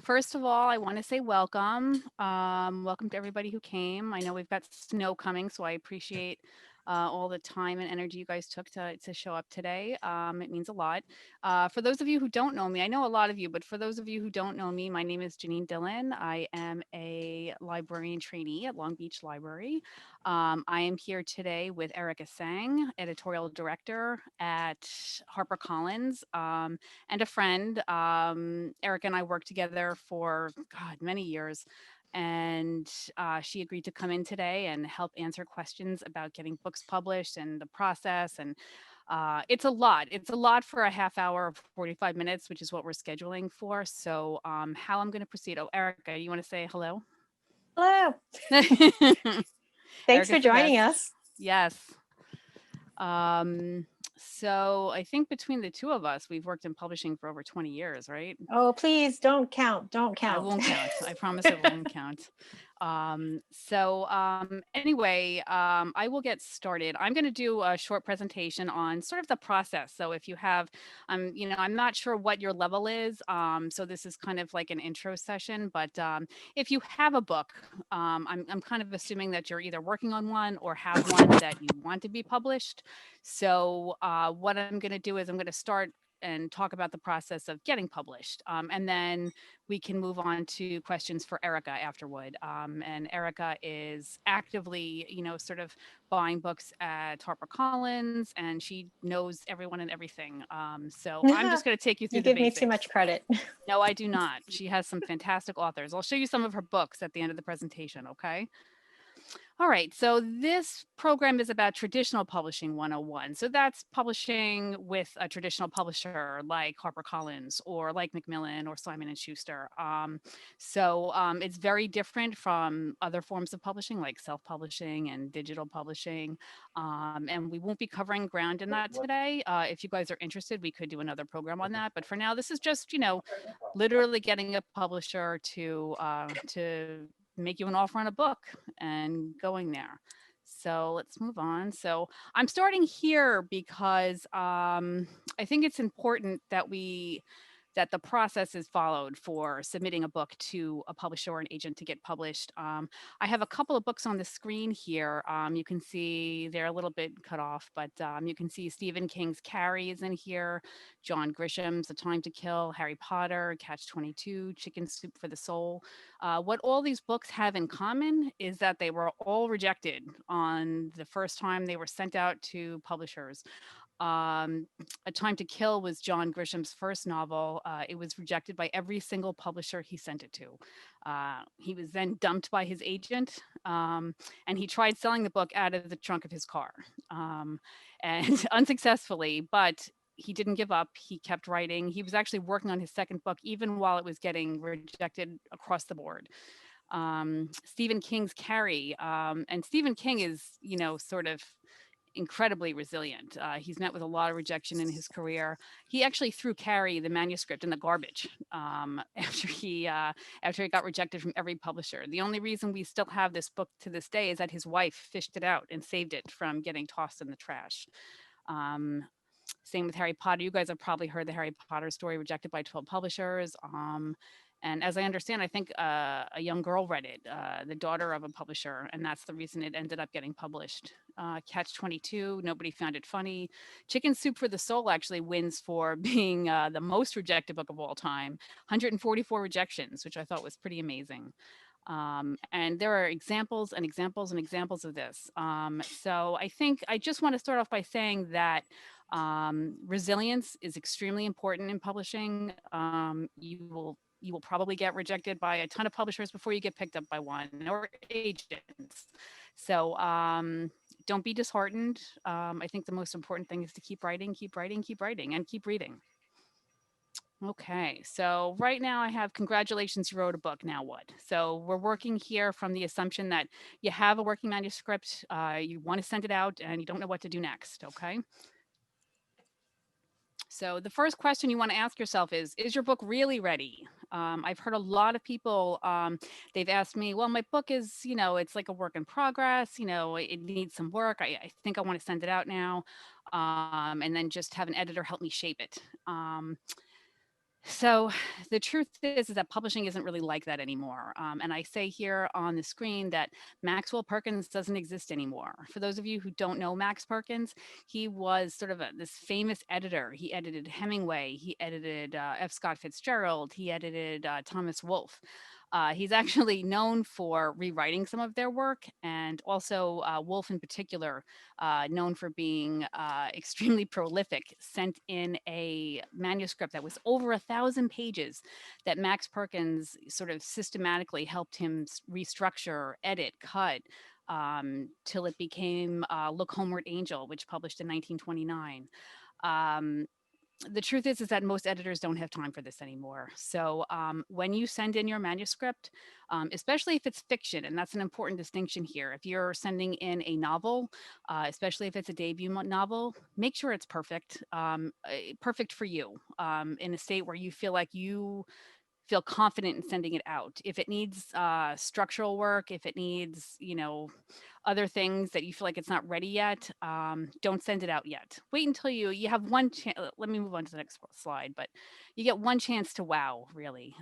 First of all, I want to say welcome. Welcome to everybody who came. I know we've got snow coming, so I appreciate all the time and energy you guys took to show up today. It means a lot. For those of you who don't know me, I know a lot of you, but for those of you who don't know me, my name is Jeannine Dillon. I am a librarian trainee at Long Beach Library. I am here today with Erika Tsang, editorial director at HarperCollins. And a friend. Erica and I worked together for, God, many years. And she agreed to come in today and help answer questions about getting books published and the process. And it's a lot. It's a lot for a half hour of 45 minutes, which is what we're scheduling for. So, how I'm going to proceed. Oh, Erica, you want to say hello? Hello. Thanks for Erica's the joining best. us. Yes. Um, so I think between the two of us, we've worked in publishing for over 20 years, right? Oh, please don't count. Don't I count. won't count. I promise I won't count. Anyway, I will get started. I'm going to do a short presentation on sort of the process. So if you have, I'm not sure what your level is. So this is kind of like an intro session, but if you have a book, I'm kind of assuming that you're either working on one or have one that you want to be published. So what I'm going to do is I'm going to start and talk about the process of getting published. And then we can move on to questions for Erika afterward. And Erika is actively, sort of buying books at HarperCollins, and she knows everyone and everything. So I'm just going to take you You through the give me too much basics. credit. No, I do not. She has some fantastic authors. I'll show you some of her books at the end of the presentation, okay? All right, so this program is about traditional publishing 101. So that's publishing with a traditional publisher like HarperCollins or like Macmillan or Simon and Schuster. It's very different from other forms of publishing like self-publishing and digital publishing. And we won't be covering ground in that today. If you guys are interested, we could do another program on that. But for now, this is just, literally getting a publisher to make you an offer on a book and going there. So let's move on. So I'm starting here because I think it's important that the process is followed for submitting a book to a publisher or an agent to get published. I have a couple of books on the screen here. You can see they're a little bit cut off, but you can see Stephen King's Carrie is in here, John Grisham's A Time to Kill, Harry Potter, Catch-22, Chicken Soup for the Soul. What all these books have in common is that they were all rejected on the first time they were sent out to publishers. Um, A Time to Kill was John Grisham's first novel. It was rejected by every single publisher he sent it to. He was then dumped by his agent, and he tried selling the book out of the trunk of his car, and unsuccessfully, but he didn't give up. He kept writing. He was actually working on his second book, even while it was getting rejected across the board. Stephen King's Carrie, and Stephen King is, sort of incredibly resilient. He's met with a lot of rejection in his career. He actually threw Carrie, the manuscript, in the garbage after he got rejected from every publisher. The only reason we still have this book to this day is that his wife fished it out and saved it from getting tossed in the trash. Um, Same with Harry Potter. You guys have probably heard the Harry Potter story, rejected by 12 publishers. And as I understand, I think a young girl read it, the daughter of a publisher, and that's the reason it ended up getting published. Catch-22, nobody found it funny. Chicken Soup for the Soul actually wins for being the most rejected book of all time, 144 rejections, which I thought was pretty amazing. And there are examples and examples and examples of this. So I think I just want to start off by saying that resilience is extremely important in publishing. You will probably get rejected by a ton of publishers before you get picked up by one or agents. So don't be disheartened. I think the most important thing is to keep writing, keep writing, keep writing, and keep reading. Okay, so right now I have congratulations, you wrote a book, now what? So we're working here from the assumption that you have a working manuscript, you want to send it out, and you don't know what to do next, okay? So the first question you want to ask yourself is your book really ready? I've heard a lot of people, they've asked me, well, my book is, it's like a work in progress, it needs some work. I think I want to send it out now, and then just have an editor help me shape it. So the truth is that publishing isn't really like that anymore. And I say here on the screen that Maxwell Perkins doesn't exist anymore. For those of you who don't know Max Perkins, he was sort of this famous editor. He edited Hemingway. He edited F. Scott Fitzgerald. He edited Thomas Wolfe. He's actually known for rewriting some of their work, and also Wolfe in particular, known for being extremely prolific, sent in a manuscript that was over 1,000 pages that Max Perkins sort of systematically helped him restructure, edit, cut, till it became Look Homeward Angel, which published in 1929. Um, the truth is that most editors don't have time for this anymore. So when you send in your manuscript, especially if it's fiction, and that's an important distinction here. If you're sending in a novel, especially if it's a debut novel, make sure it's perfect, perfect for you, in a state where you feel like you feel confident in sending it out. If it needs structural work, if it needs, other things that you feel like it's not ready yet, don't send it out yet. Wait until you have one chance. Let me move on to the next slide, but you get one chance to wow, really,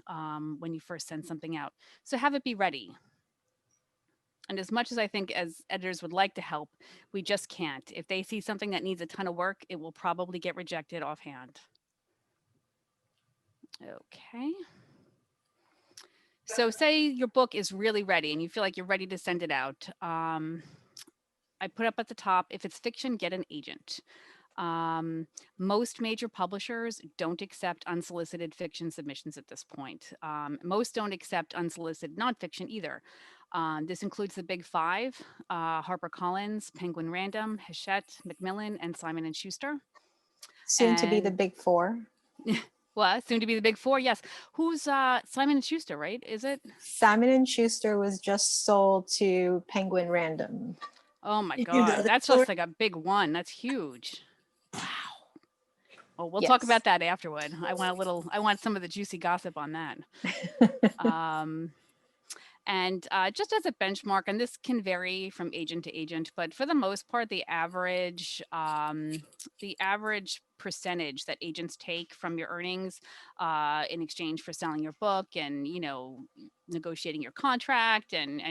when you first send something out. So have it be ready. And as much as I think as editors would like to help, we just can't. If they see something that needs a ton of work, it will probably get rejected offhand. Okay. So say your book is really ready and you feel like you're ready to send it out. I put up at the top, if it's fiction, get an agent. Most major publishers don't accept unsolicited fiction submissions at this point. Most don't accept unsolicited nonfiction either. This includes the big five, HarperCollins, Penguin Random, Hachette, Macmillan, and Simon and Schuster. Soon to be the And big four. well, soon to be the big four. Yes. Who's Simon and Schuster, right? Is it? Simon and Schuster was just sold to Penguin Random. Oh my You know God. that That's story? just like a big one. That's huge. Wow. Well, we'll talk Yes. about that afterward. I want some of the juicy gossip on that. Um, And just as a benchmark, and this can vary from agent to agent, but for the most part, the average percentage that agents take from your earnings in exchange for selling your book and negotiating your contract and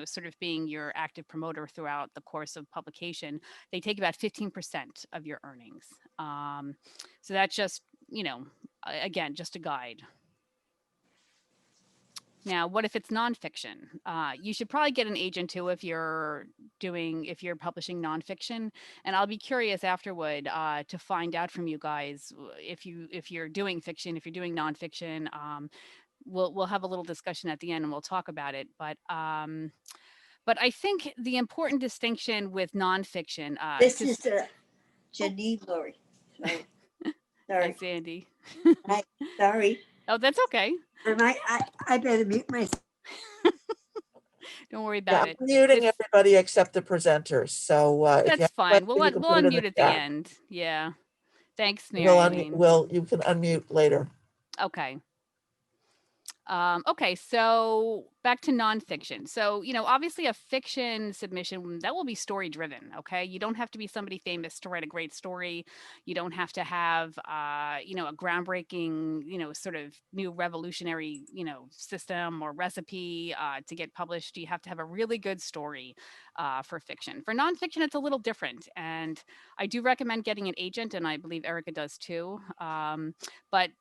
sort of being your active promoter throughout the course of publication, they take about 15% of your earnings. So that's just again just a guide. Now, what if it's nonfiction? You should probably get an agent too if you're publishing nonfiction. And I'll be curious afterward to find out from you guys if you're doing fiction, if you're doing nonfiction. We'll have a little discussion at the end and we'll talk about it. But I think the important distinction with nonfiction, This because is Jeannine Dillon. Sorry. hi Sorry. Sandy. Hi. Sorry. Oh, that's okay. And I better mute myself. Don't worry Yeah, about I'm it. muting everybody except the presenters. So if you That's have a fine. question, you can We'll put it in the unmute at the chat. end. Yeah. Thanks, We'll Marianne. you can unmute later. Okay. Okay, so back to nonfiction. So, obviously a fiction submission that will be story driven. Okay. You don't have to be somebody famous to write a great story. You don't have to have, a groundbreaking, sort of new revolutionary, system or recipe to get published. You have to have a really good story for fiction. For nonfiction, it's a little different. And I do recommend getting an agent, and I believe Erika does too. But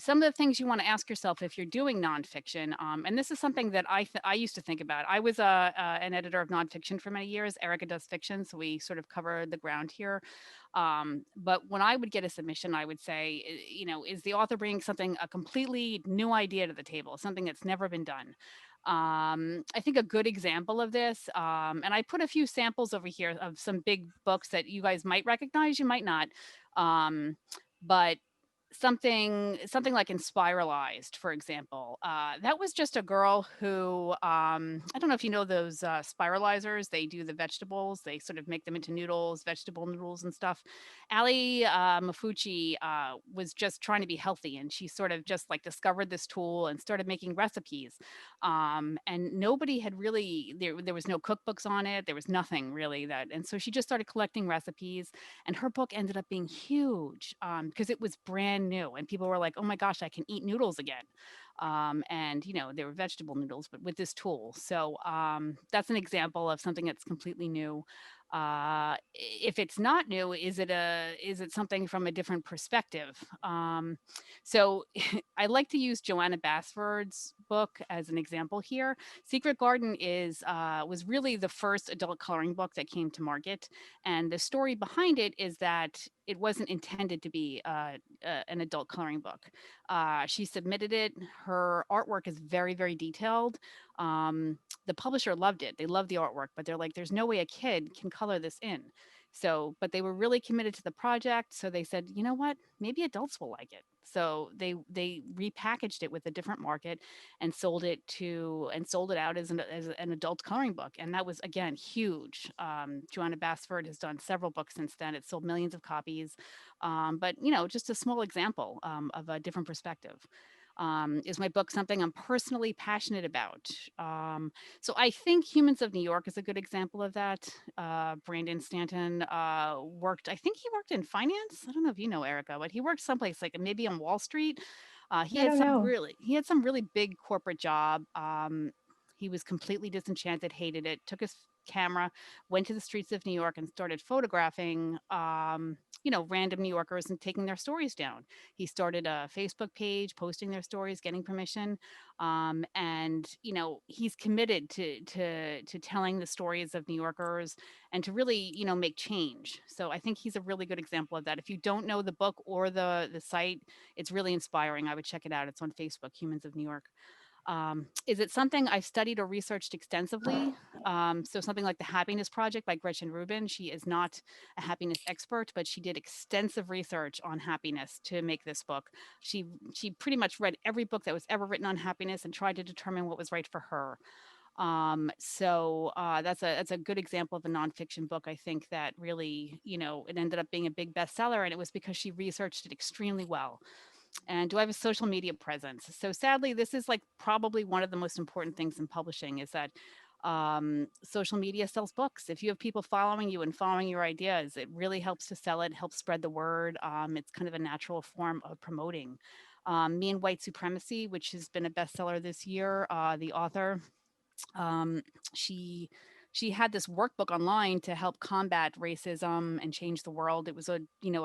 some of the things you want to ask yourself if you're doing nonfiction, and this is something that I used to think about. I was an editor of nonfiction for many years. Erika does fiction, so we sort of cover the ground here. But when I would get a submission, I would say, is the author bringing a completely new idea to the table, something that's never been done? I think a good example of this, and I put a few samples over here of some big books that you guys might recognize, you might not. But something like Inspiralized, for example, that was just a girl who I don't know if you know those spiralizers. They do the vegetables, they sort of make them into noodles, vegetable noodles and stuff. Ali Mafucci was just trying to be healthy, and she sort of just like discovered this tool and started making recipes, and nobody had really there was no cookbooks on it, there was nothing really that, and so she just started collecting recipes, and her book ended up being huge because it was brand brand new. And people were like, oh my gosh, I can eat noodles again. And, they were vegetable noodles, but with this tool. So that's an example of something that's completely new. If it's not new, is it something from a different perspective? So I like to use Joanna Basford's book as an example here. Secret Garden was really the first adult coloring book that came to market, and the story behind it is that it wasn't intended to be an adult coloring book. She submitted it. Her artwork is very, very detailed. The publisher loved it. They loved the artwork, but they're like, there's no way a kid can color this in. So, but they were really committed to the project. So they said, you know what, maybe adults will like it. So they repackaged it with a different market and sold it out as an adult coloring book. And that was, again, huge. Joanna Basford has done several books since then. It sold millions of copies. But, just a small example of a different perspective. Is my book something I'm personally passionate about? So I think Humans of New York is a good example of that. Brandon Stanton I think he worked in finance. I don't know if you know, Erica, but he worked someplace like maybe on Wall Street. He I had don't know. he had some really big corporate job. He was completely disenchanted, hated it, took his camera, went to the streets of New York and started photographing, random New Yorkers and taking their stories down. He started a Facebook page, posting their stories, getting permission. And, he's committed to telling the stories of New Yorkers and to really, make change. So I think he's a really good example of that. If you don't know the book or the site, it's really inspiring. I would check it out. It's on Facebook, Humans of New York. Is it something I've studied or researched extensively? So something like the Happiness Project by Gretchen Rubin. She is not a happiness expert, but she did extensive research on happiness to make this book. She pretty much read every book that was ever written on happiness and tried to determine what was right for her. That's a good example of a nonfiction book. I think that really, it ended up being a big bestseller, and it was because she researched it extremely well. And do I have a social media presence? So sadly, this is like probably one of the most important things in publishing is that social media sells books. If you have people following you and following your ideas, it really helps to sell it, helps spread the word. It's kind of a natural form of promoting. Me and White Supremacy, which has been a bestseller this year, the author, um, she she had this workbook online to help combat racism and change the world. It was a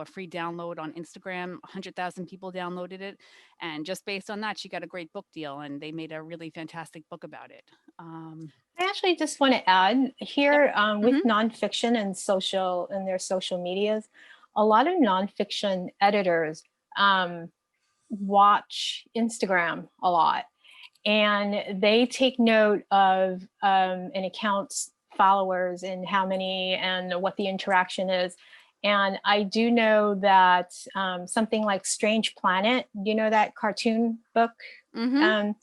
free download on Instagram. 100,000 people downloaded it, and just based on that, she got a great book deal, and they made a really fantastic book about it. I actually just want to add here with Mhm. nonfiction and their social medias, a lot of nonfiction editors watch Instagram a lot, and they take note of an account's followers and how many and what the interaction is. And I do know that something like Strange Planet, that cartoon book, Mhm. um,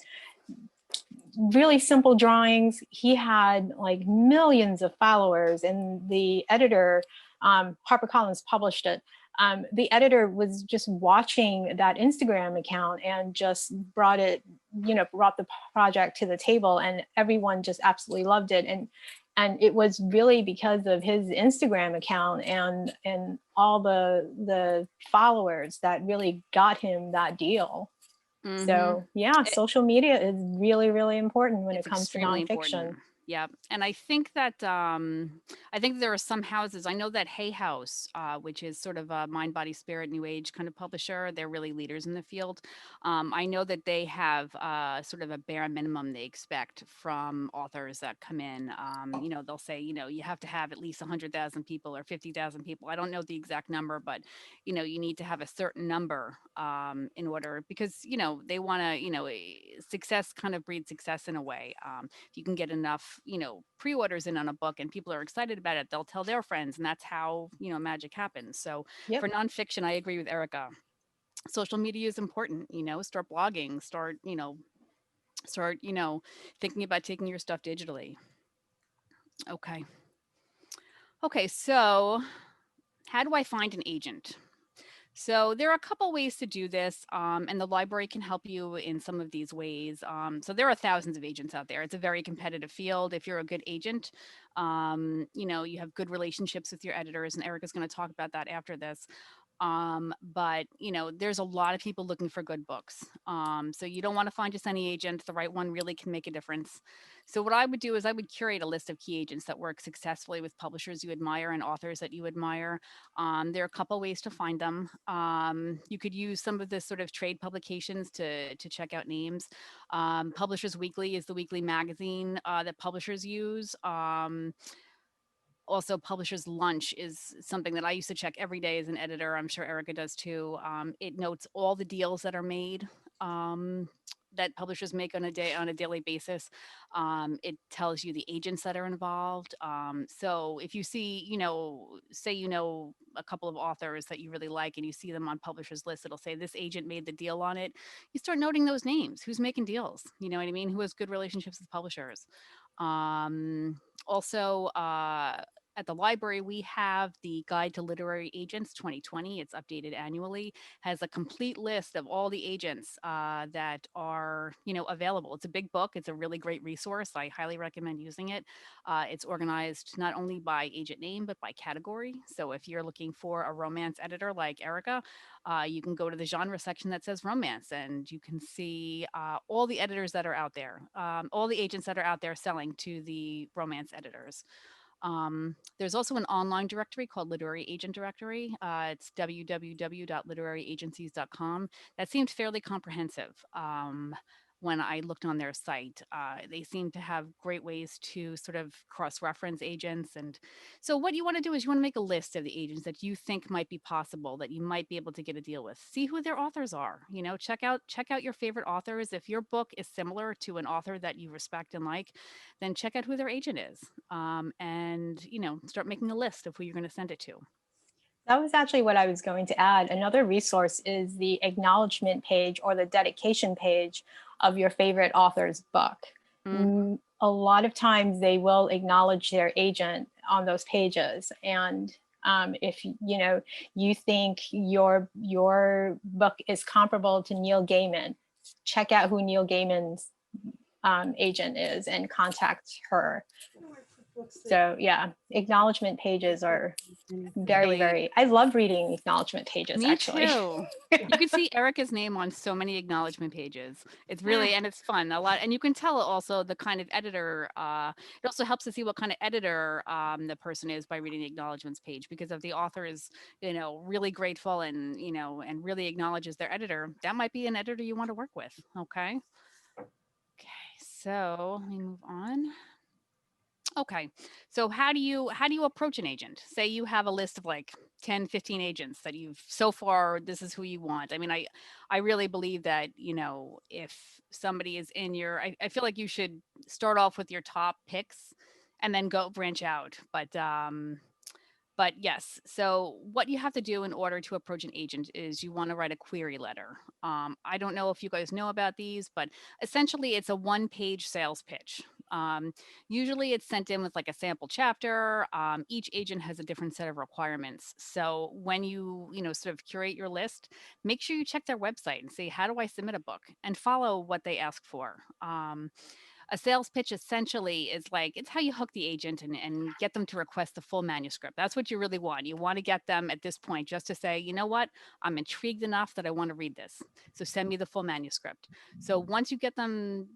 really simple drawings. He had like millions of followers, and the editor, HarperCollins published it. The editor was just watching that Instagram account and just brought the project to the table, and everyone just absolutely loved it. And it was really because of his Instagram account and all the followers that really got him that deal. Mhm. So yeah, social media is really, really important when it It's comes to extremely important. nonfiction. Yeah. And I think there are some houses. I know that Hay House, which is sort of a mind, body, spirit, new age kind of publisher, they're really leaders in the field. I know that they have sort of a bare minimum they expect from authors that come in. They'll say, you have to have at least 100,000 people or 50,000 people. I don't know the exact number, but you need to have a certain number in order, because they want to, success kind of breeds success in a way. If you can get enough pre-orders in on a book and people are excited about it, they'll tell their friends, and that's how magic happens. So Yep. for nonfiction, I agree with Erica. Social media is important. Start blogging, start thinking about taking your stuff digitally. Okay, so how do I find an agent? So there are a couple ways to do this, and the library can help you in some of these ways. So there are thousands of agents out there. It's a very competitive field. If you're a good agent, you have good relationships with your editors, and Erica's going to talk about that after this. But there's a lot of people looking for good books. So you don't want to find just any agent. The right one really can make a difference. So what I would do is I would curate a list of key agents that work successfully with publishers you admire and authors that you admire. There are a couple ways to find them. You could use some of the sort of trade publications to check out names. Publishers Weekly is the weekly magazine that publishers use. Also, Publishers Lunch is something that I used to check every day as an editor. I'm sure Erika does too. It notes all the deals that are made, that publishers make on a daily basis. It tells you the agents that are involved. So if you see, say a couple of authors that you really like and you see them on publishers list, it'll say this agent made the deal on it. You start noting those names. Who's making deals? You know what I mean? Who has good relationships with publishers? Also, at the library, we have the Guide to Literary Agents 2020. It's updated annually, has a complete list of all the agents that are, available. It's a big book. It's a really great resource. I highly recommend using it. It's organized not only by agent name, but by category. So if you're looking for a romance editor like Erika, you can go to the genre section that says romance, and you can see all the editors that are out there, all the agents that are out there selling to the romance editors. There's also an online directory called Literary Agent Directory. It's www.literaryagencies.com. That seemed fairly comprehensive when I looked on their site. They seem to have great ways to sort of cross-reference agents. And so what you want to do is you want to make a list of the agents that you think might be possible, that you might be able to get a deal with. See who their authors are. Check out your favorite authors. If your book is similar to an author that you respect and like, then check out who their agent is, and start making a list of who you're going to send it to. That was actually what I was going to add. Another resource is the acknowledgement page or the dedication page of your favorite author's book. A lot of times they will acknowledge their agent on those pages. And if you think your book is comparable to Neil Gaiman, check out who Neil Gaiman's agent is and contact her. So yeah, acknowledgement pages are very, I love reading acknowledgement pages. Me actually. too. You can see Erika's name on so many acknowledgement pages. It's really, and it's fun a lot. And you can tell also the kind of editor, it also helps to see what kind of editor the person is by reading the acknowledgements page, because if the author is, really grateful and, and really acknowledges their editor, that might be an editor you want to work with. Okay. Okay. So let me move on. Okay. So how do you approach an agent? Say you have a list of like 10, 15 agents that you've so far, this is who you want. I mean, I really believe that, if somebody is in I feel like you should start off with your top picks and then go branch out. But yes, so what you have to do in order to approach an agent is you want to write a query letter. I don't know if you guys know about these, but essentially it's a one-page sales pitch. Usually it's sent in with like a sample chapter. Each agent has a different set of requirements. So when you, sort of curate your list, make sure you check their website and say, how do I submit a book? And follow what they ask for. A sales pitch essentially is like, it's how you hook the agent and get them to request the full manuscript. That's what you really want. You want to get them at this point just to say, you know what, I'm intrigued enough that I want to read this. So send me the full manuscript. So once you get them,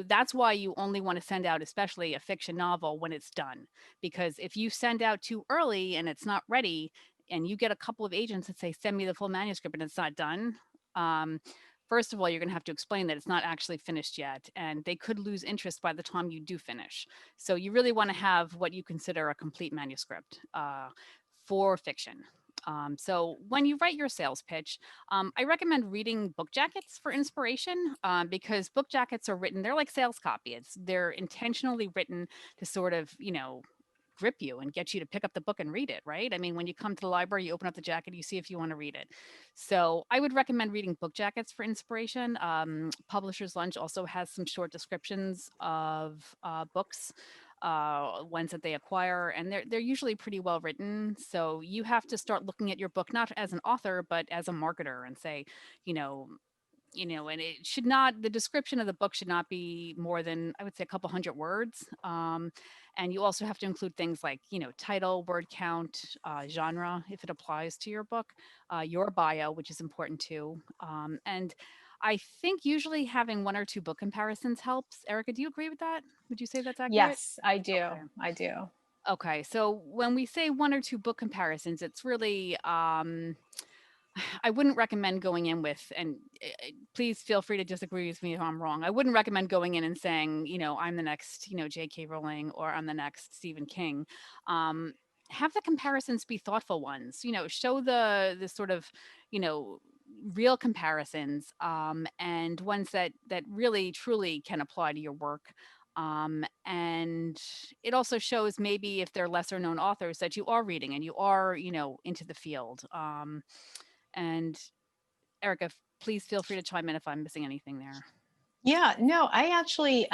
that's why you only want to send out, especially a fiction novel, when it's done. Because if you send out too early and it's not ready, and you get a couple of agents that say, send me the full manuscript, and it's not done, first of all, you're going to have to explain that it's not actually finished yet, and they could lose interest by the time you do finish. So you really want to have what you consider a complete manuscript for fiction. So when you write your sales pitch, I recommend reading book jackets for inspiration, because book jackets are written, they're like sales copy. They're intentionally written to sort of, grip you and get you to pick up the book and read it, right? I mean, when you come to the library, you open up the jacket, you see if you want to read it. So I would recommend reading book jackets for inspiration. Publishers Lunch also has some short descriptions of books, ones that they acquire, and they're usually pretty well written. So you have to start looking at your book not as an author, but as a marketer, and say, and it should not, the description of the book should not be more than, I would say, a couple hundred words. And you also have to include things like, title, word count, genre, if it applies to your book, your bio, which is important too. And I think usually having one or two book comparisons helps. Erica, do you agree with that? Would you say that's accurate? Yes, I do. Okay. I do. Okay. So when we say one or two book comparisons, it's really, I wouldn't recommend going in with, and please feel free to disagree with me if I'm wrong. I wouldn't recommend going in and saying, I'm the next, J.K. Rowling, or I'm the next Stephen King. Have the comparisons be thoughtful ones. Show the sort of, real comparisons, and ones that really truly can apply to your work. And it also shows maybe if they're lesser known authors that you are reading and you are, into the field. And Erica, please feel free to chime in if I'm missing anything there. Yeah, no, I actually,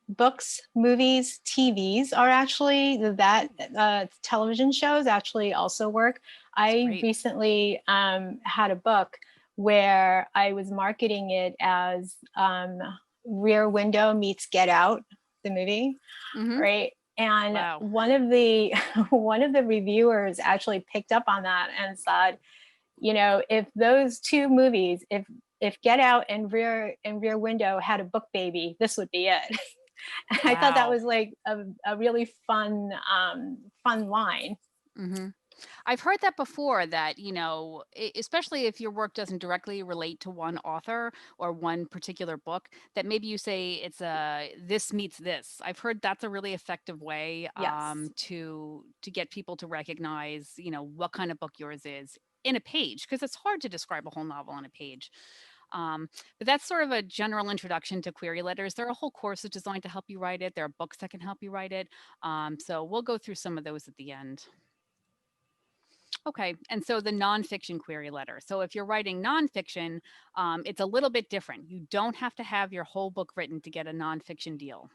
books, movies, TVs are actually that television shows actually also work. I Great. recently had a book where I was marketing it as Rear Window meets Get Out, the movie, Mm-hmm. right? And Wow. one of the one of the reviewers actually picked up on that and said, if those two movies, if Get Out and Rear Window had a book baby, this would be it. I thought that Wow. was like a really fun line. Mm-hmm. I've heard that before, that, especially if your work doesn't directly relate to one author or one particular book, that maybe you say it's this meets this. I've heard that's a really effective way Yes. to get people to recognize, what kind of book yours is in a page, because it's hard to describe a whole novel on a page. But that's sort of a general introduction to query letters. There are whole courses designed to help you write it. There are books that can help you write it. So we'll go through some of those at the end. Okay, and so the nonfiction query letter. So if you're writing nonfiction, it's a little bit different. You don't have to have your whole book written to get a nonfiction deal.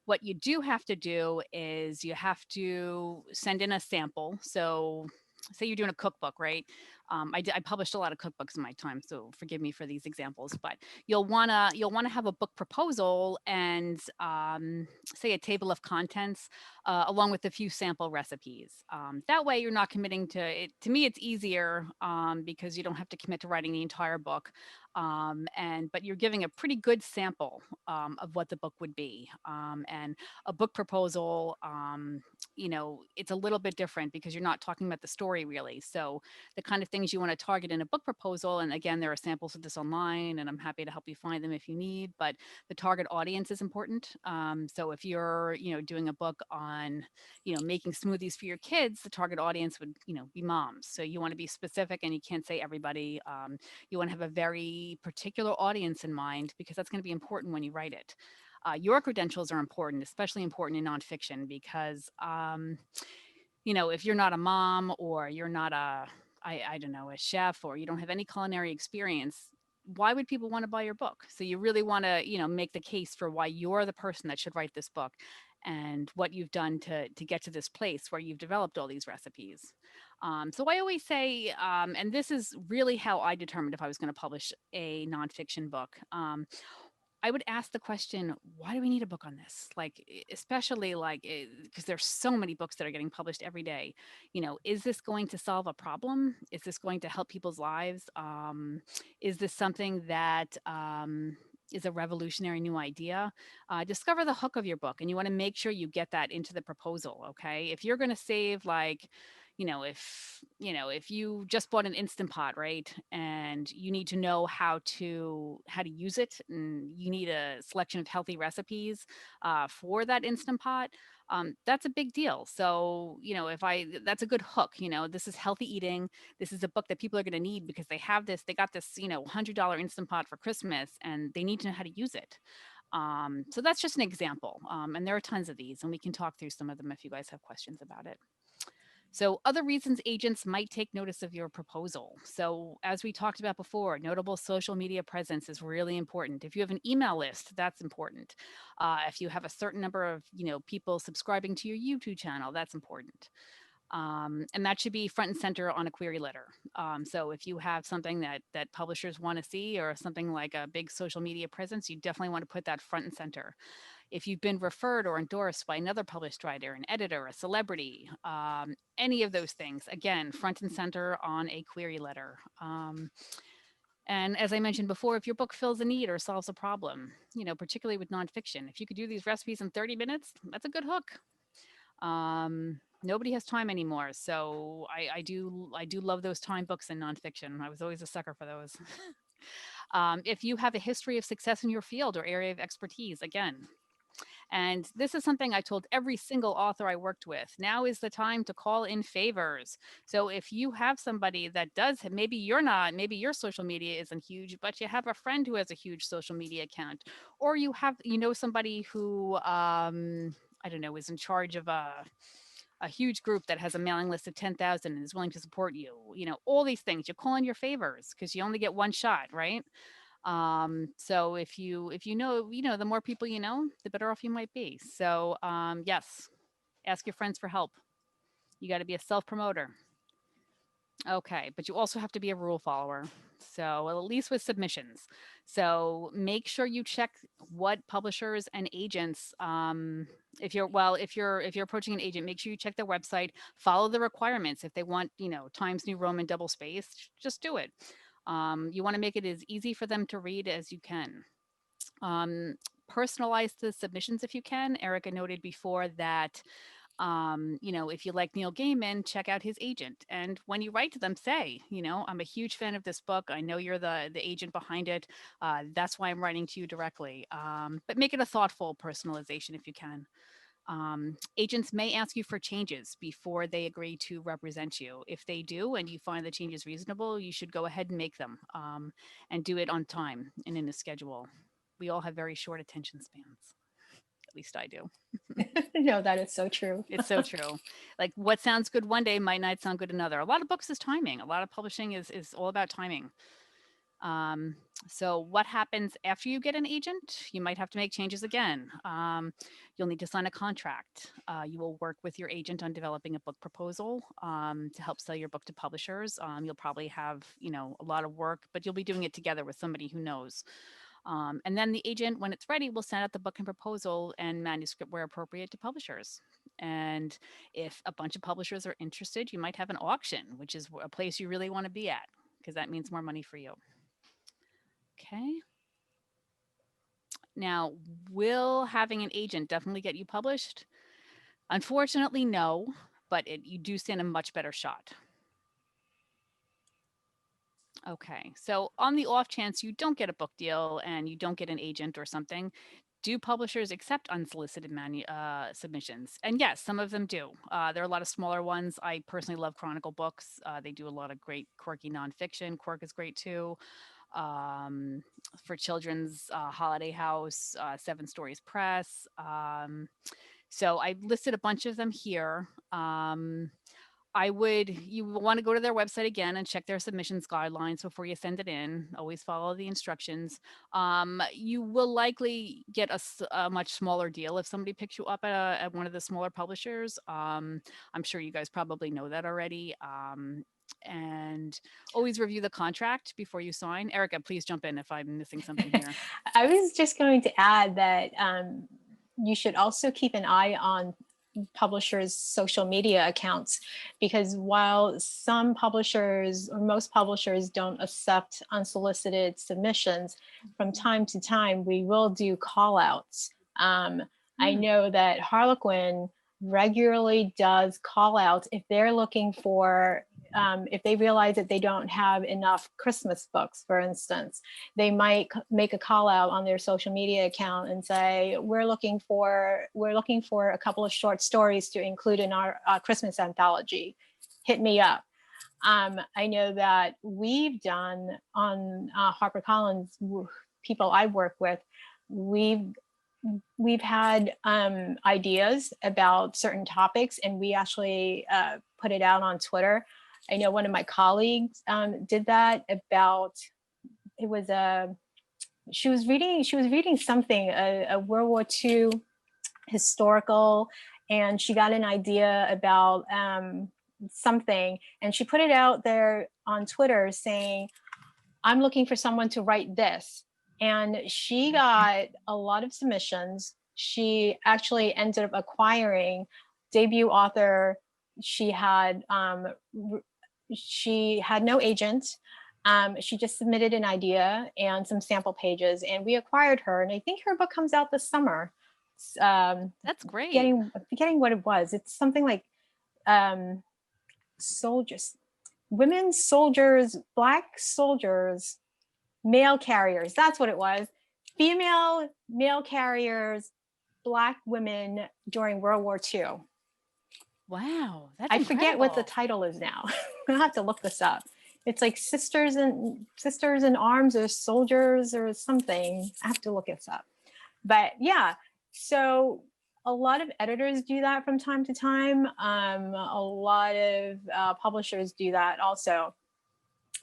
What you do have to do is you have to send in a sample. So say you're doing a cookbook, right? I published a lot of cookbooks in my time, so forgive me for these examples. But you'll wanna have a book proposal and say a table of contents along with a few sample recipes. That way, you're not committing to it. To me, it's easier because you don't have to commit to writing the entire book, but you're giving a pretty good sample of what the book would be. And a book proposal, it's a little bit different because you're not talking about the story really. So the kind of things you want to target in a book proposal, and again, there are samples of this online, and I'm happy to help you find them if you need. But the target audience is important. So if you're, doing a book on, making smoothies for your kids, the target audience would, be moms. So you want to be specific, and you can't say everybody. You want to have a very particular audience in mind because that's going to be important when you write it. Your credentials are important, especially important in nonfiction, because if you're not a mom, or you're not I don't know, a chef, or you don't have any culinary experience, why would people want to buy your book? So you really want to, make the case for why you're the person that should write this book, and what you've done to get to this place where you've developed all these recipes. So I always say, and this is really how I determined if I was going to publish a nonfiction book. I would ask the question, why do we need a book on this? Like, especially like, because there's so many books that are getting published every day. Is this going to solve a problem? Is this going to help people's lives? Is this something that is a revolutionary new idea? Discover the hook of your book, and you want to make sure you get that into the proposal. Okay, if you're going to save like, if you just bought an Instant Pot, right, and you need to know how to use it, and you need a selection of healthy recipes for that Instant Pot, that's a big deal. So that's a good hook. This is healthy eating. This is a book that people are going to need because they got this $100 Instant Pot for Christmas, and they need to know how to use it. So that's just an example, and there are tons of these, and we can talk through some of them if you guys have questions about it. So other reasons agents might take notice of your proposal. So as we talked about before, notable social media presence is really important. If you have an email list, that's important. If you have a certain number of people subscribing to your YouTube channel, that's important. And that should be front and center on a query letter. So if you have something that publishers want to see, or something like a big social media presence, you definitely want to put that front and center. If you've been referred or endorsed by another published writer, an editor, a celebrity, any of those things, again, front and center on a query letter. And as I mentioned before, if your book fills a need or solves a problem, particularly with nonfiction, if you could do these recipes in 30 minutes, that's a good hook. Nobody has time anymore, so I do love those time books in nonfiction. I was always a sucker for those. If you have a history of success in your field or area of expertise, again. And this is something I told every single author I worked with. Now is the time to call in favors. So if you have somebody that does, maybe your social media isn't huge, but you have a friend who has a huge social media account, or you know somebody who, I don't know, is in charge of a huge group that has a mailing list of 10,000 and is willing to support you, all these things, you call in your favors, because you only get one shot, right? So if you know, the more people you know, the better off you might be. So yes, ask your friends for help. You got to be a self-promoter. Okay, but you also have to be a rule follower. So at least with submissions. So make sure you check what publishers and agents, if you're approaching an agent, make sure you check their website, follow the requirements. If they want, Times New Roman double space, just do it. You want to make it as easy for them to read as you can. Personalize the submissions if you can. Erika noted before that, if you like Neil Gaiman, check out his agent. And when you write to them, say, I'm a huge fan of this book. I know you're the agent behind it. That's why I'm writing to you directly. But make it a thoughtful personalization if you can. Agents may ask you for changes before they agree to represent you. If they do and you find the changes reasonable, you should go ahead and make them, and do it on time and in a schedule. We all have very short attention spans. At least I do. No, that is so true. It's so true. Like what sounds good one day might not sound good another. A lot of books is timing. A lot of publishing is all about timing. So what happens after you get an agent? You might have to make changes again. You'll need to sign a contract. You will work with your agent on developing a book proposal to help sell your book to publishers. You'll probably have, a lot of work, but you'll be doing it together with somebody who knows. And then the agent, when it's ready, will send out the book and proposal and manuscript where appropriate to publishers. And if a bunch of publishers are interested, you might have an auction, which is a place you really want to be at, because that means more money for you. Okay. Now, will having an agent definitely get you published? Unfortunately, no, but you do stand a much better shot. Okay, so on the off chance you don't get a book deal and you don't get an agent or something, do publishers accept unsolicited submissions? And yes, some of them do. There are a lot of smaller ones. I personally love Chronicle Books. They do a lot of great quirky nonfiction. Quirk is great too. For children's, Holiday House, Seven Stories Press. So I listed a bunch of them here. You want to go to their website again and check their submissions guidelines before you send it in. Always follow the instructions. You will likely get a much smaller deal if somebody picks you up at one of the smaller publishers. I'm sure you guys probably know that already. And always review the contract before you sign. Erika, please jump in if I'm missing something here. I was just going to add that you should also keep an eye on publishers' social media accounts, because while some publishers or most publishers don't accept unsolicited submissions, from time to time we will do call outs. I know that Harlequin regularly does call outs if they're looking for, if they realize that they don't have enough Christmas books, for instance, they might make a call out on their social media account and say, we're looking for a couple of short stories to include in our Christmas anthology. Hit me up. I know that we've done on HarperCollins, people I work with, we've had ideas about certain topics, and we actually put it out on Twitter. I know one of my colleagues did that about, she was reading something, a World War II historical, and she got an idea about something, and she put it out there on Twitter saying, I'm looking for someone to write this. And she got a lot of submissions. She actually ended up acquiring debut author. She had no agent. She just submitted an idea and some sample pages, and we acquired her. And I think her book comes out this summer. That's great. Forgetting what it was. It's something like soldiers, women soldiers, Black soldiers, mail carriers. That's what it was. Female mail carriers, Black women during World War II. Wow, that's I forget what the incredible. title is now. I'll have to look this up. It's like sisters in arms or soldiers or something. I have to look this up. But yeah, so a lot of editors do that from time to time. A lot of publishers do that also.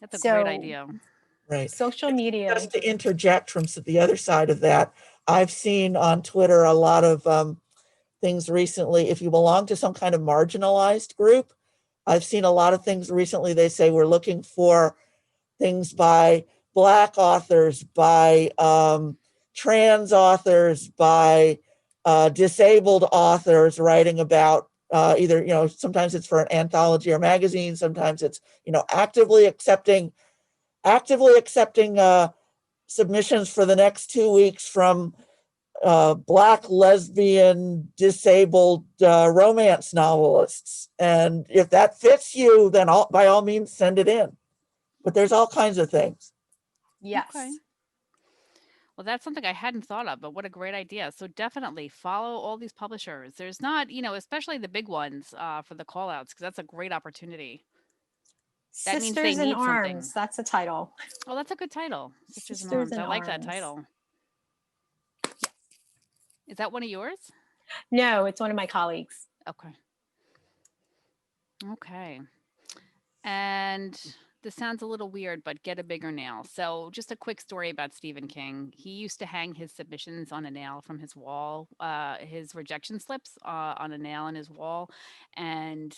That's a great idea. Right. Social media. Just to interject from the other side of that, I've seen on Twitter a lot of things recently. If you belong to some kind of marginalized group, I've seen a lot of things recently. They say we're looking for things by Black authors, by trans authors, by disabled authors writing about either, sometimes it's for an anthology or magazine, sometimes it's, actively accepting submissions for the next 2 weeks from Black, lesbian, disabled romance novelists. And if that fits you, then by all means send it in. But there's all kinds of things. Yes. Okay. Well, that's something I hadn't thought of, but what a great idea. So definitely follow all these publishers. There's not, especially the big ones for the call outs, because that's a great opportunity. That means they Sisters in need something. Arms. That's the title. Oh, that's a good title. Sisters in Sisters Arms. in I like that Arms. title. Is that one of yours? No, it's one of my colleagues. Okay. Okay. And this sounds a little weird, but get a bigger nail. So just a quick story about Stephen King. He used to hang his submissions on a nail from his wall, his rejection slips on a nail in his wall. And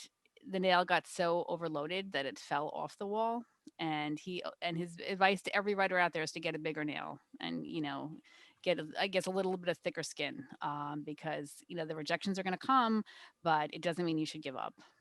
the nail got so overloaded that it fell off the wall. And his advice to every writer out there is to get a bigger nail and, get, I guess, a little bit of thicker skin because, the rejections are going to come, but it doesn't mean you should give up.